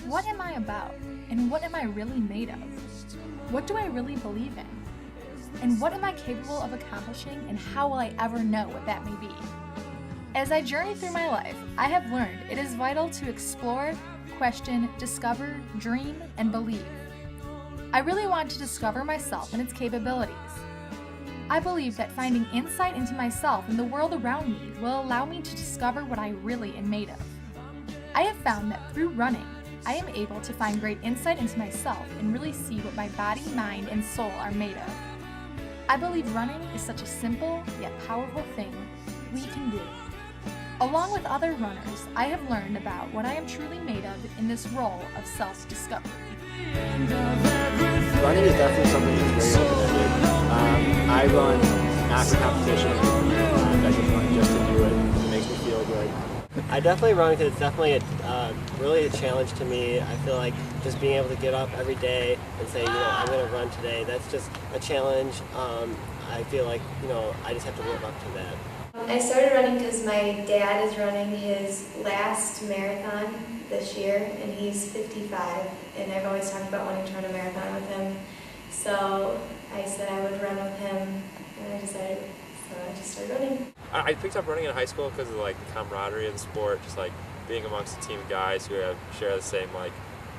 What am I about? And what am I really made of? What do I really believe in? And what am I capable of accomplishing, and how will I ever know what that may be? As I journey through my life, I have learned it is vital to explore, question, discover, dream, and believe. I really want to discover myself and its capabilities. I believe that finding insight into myself and the world around me will allow me to discover what I really am made of. I have found that through running, I am able to find great insight into myself and really see what my body, mind, and soul are made of. I believe running is such a simple yet powerful thing we can do. Along with other runners, I have learned about what I am truly made of in this role of self-discovery. Running is definitely something that's very open-ended. I run not for competition. I just run just to do it. It makes me feel good. I definitely run because it's definitely really a challenge to me. I feel like just being able to get up every day and say, I'm going to run today, that's just a challenge. I feel like, I just have to live up to that. I started running because my dad is running his last marathon this year, and he's 55, and I've always talked about wanting to run a marathon with him. So I said I would run with him, and I decided, so I just started running. I picked up running in high school because of the camaraderie of the sport, just being amongst a team of guys who share the same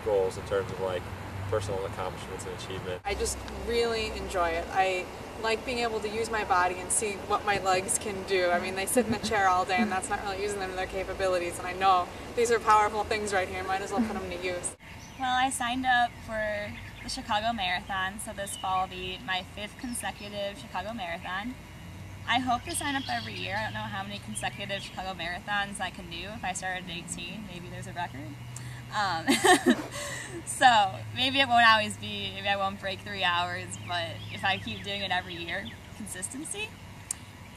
goals in terms of personal accomplishments and achievement. I just really enjoy it. I like being able to use my body and see what my legs can do. I mean, they sit in the chair all day and that's not really using them to their capabilities, and I know these are powerful things right here. Might as well put them to use. Well, I signed up for the Chicago Marathon, so this fall will be my 5th consecutive Chicago Marathon. I hope to sign up every year. I don't know how many consecutive Chicago Marathons I can do. If I start at 18, maybe there's a record. So maybe it won't always be, maybe I won't break 3 hours, but if I keep doing it every year, consistency,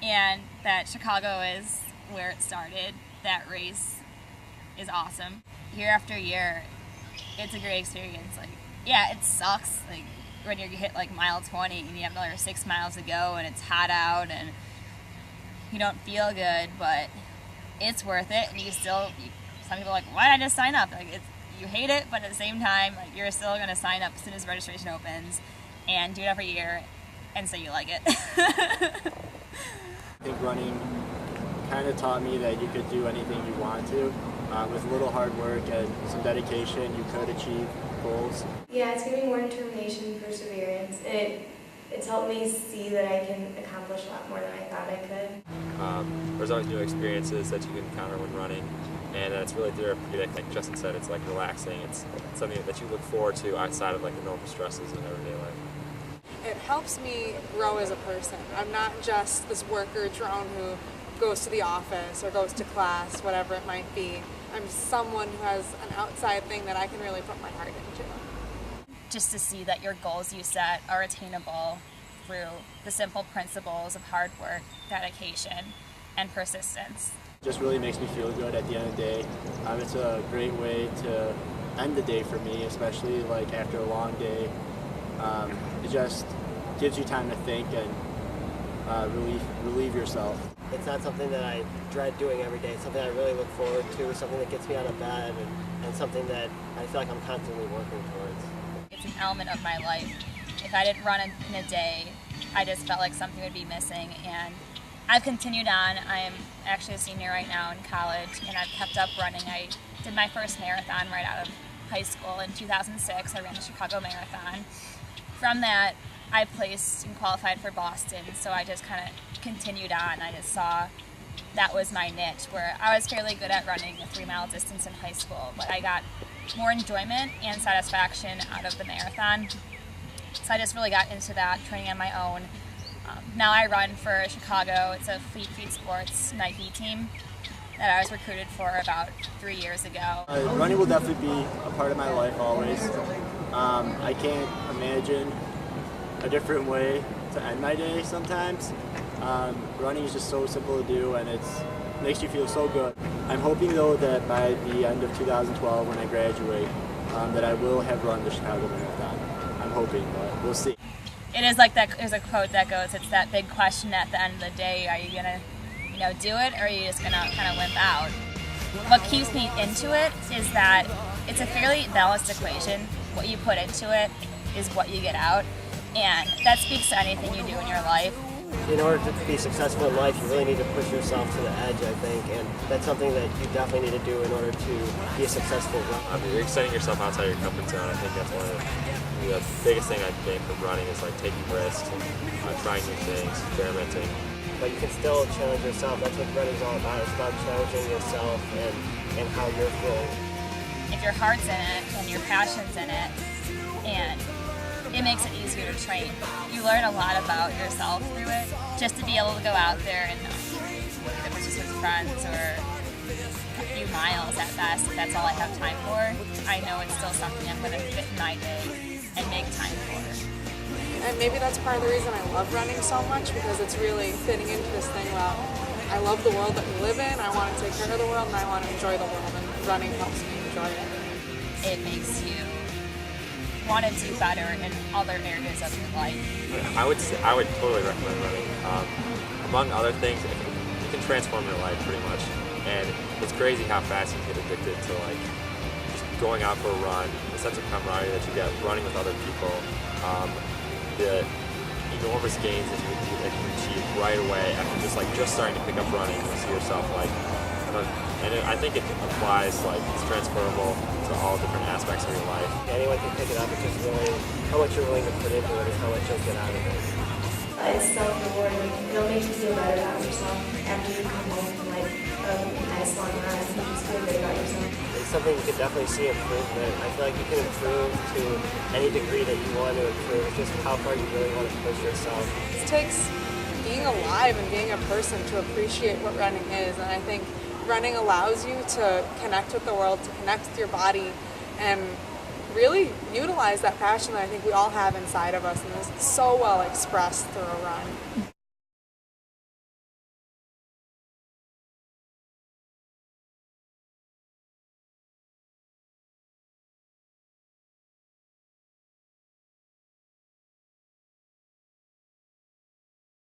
and that Chicago is where it started, that race is awesome. Year after year, it's a great experience. Yeah, it sucks, when you hit mile 20 and you have another 6 miles to go and it's hot out and you don't feel good, but it's worth it, and some people are like, why did I just sign up? You hate it, but at the same time, you're still going to sign up as soon as registration opens and do it every year, and so you like it. I think running kind of taught me that you could do anything you want to. With a little hard work and some dedication, you could achieve goals. Yeah, it's given me more determination, perseverance, and it's helped me see that I can accomplish a lot more than I thought I could. There's always new experiences that you can encounter when running, and it's really therapeutic. Like Justin said, it's relaxing. It's something that you look forward to outside of the normal stresses of everyday life. It helps me grow as a person. I'm not just this worker drone who goes to the office or goes to class, whatever it might be. I'm someone who has an outside thing that I can really put my heart into. Just to see that your goals you set are attainable through the simple principles of hard work, dedication, and persistence. Just really makes me feel good at the end of the day. It's a great way to end the day for me, especially after a long day. It just gives you time to think and relieve yourself. It's not something that I dread doing every day. It's something I really look forward to, something that gets me out of bed, and something that I feel like I'm constantly working towards. It's an element of my life. If I didn't run in a day, I just felt like something would be missing, and I've continued on. I'm actually a senior right now in college, and I've kept up running. I did my first marathon right out of high school in 2006. I ran the Chicago Marathon. From that, I placed and qualified for Boston, so I just kind of continued on. I just saw that was my niche, where I was fairly good at running a 3-mile distance in high school, but I got more enjoyment and satisfaction out of the marathon. So I just really got into that, training on my own. Now I run for Chicago. It's a Fleet Feet Sports Nike team that I was recruited for about 3 years ago. Running will definitely be a part of my life always. I can't imagine a different way to end my day sometimes. Running is just so simple to do, and it makes you feel so good. I'm hoping though that by the end of 2012 when I graduate, that I will have run the Chicago Marathon. I'm hoping, but we'll see. It is like that. There's a quote that goes, "It's that big question at the end of the day: are you gonna, do it, or are you just gonna kind of wimp out?" What keeps me into it is that it's a fairly balanced equation. What you put into it is what you get out, and that speaks to anything you do in your life. In order to be successful in life, you really need to push yourself to the edge, I think, and that's something that you definitely need to do in order to be a successful runner. You're extending yourself outside your comfort zone. I think that's one of the biggest thing I think from running is like taking risks, trying new things, experimenting. But you can still challenge yourself. That's what running's all about. It's about challenging yourself and how you're feeling. If your heart's in it and your passion's in it, and it makes it easier to train. You learn a lot about yourself through it. Just to be able to go out there and if it's just with friends or a few miles at best, if that's all I have time for, I know it's still something I'm going to fit in my day and make time for. And maybe that's part of the reason I love running so much, because it's really fitting into this thing about I love the world that we live in, I want to take care of the world, and I want to enjoy the world, and running helps me enjoy it. It makes you want to do better in other areas of your life. I would totally recommend running. Among other things, it can transform your life pretty much, and it's crazy how fast you get addicted to like just going out for a run, the sense of camaraderie that you get running with other people, the enormous gains that you achieve right away after just starting to pick up running. You see yourself like, and I think it applies, like it's transferable to all different aspects of your life. Anyone can pick it up. It's just really how much you're willing to put into it is how much you'll get out of it. It's self-rewarding. It'll make you feel better about yourself after you come home from like a nice long run. You just feel good about yourself. It's something you can definitely see improvement. I feel like you can improve to any degree that you want to improve. It's just how far you really want to push yourself. It takes being alive and being a person to appreciate what running is, and I think running allows you to connect with the world, to connect with your body, and really utilize that passion that I think we all have inside of us, and is so well expressed through a run.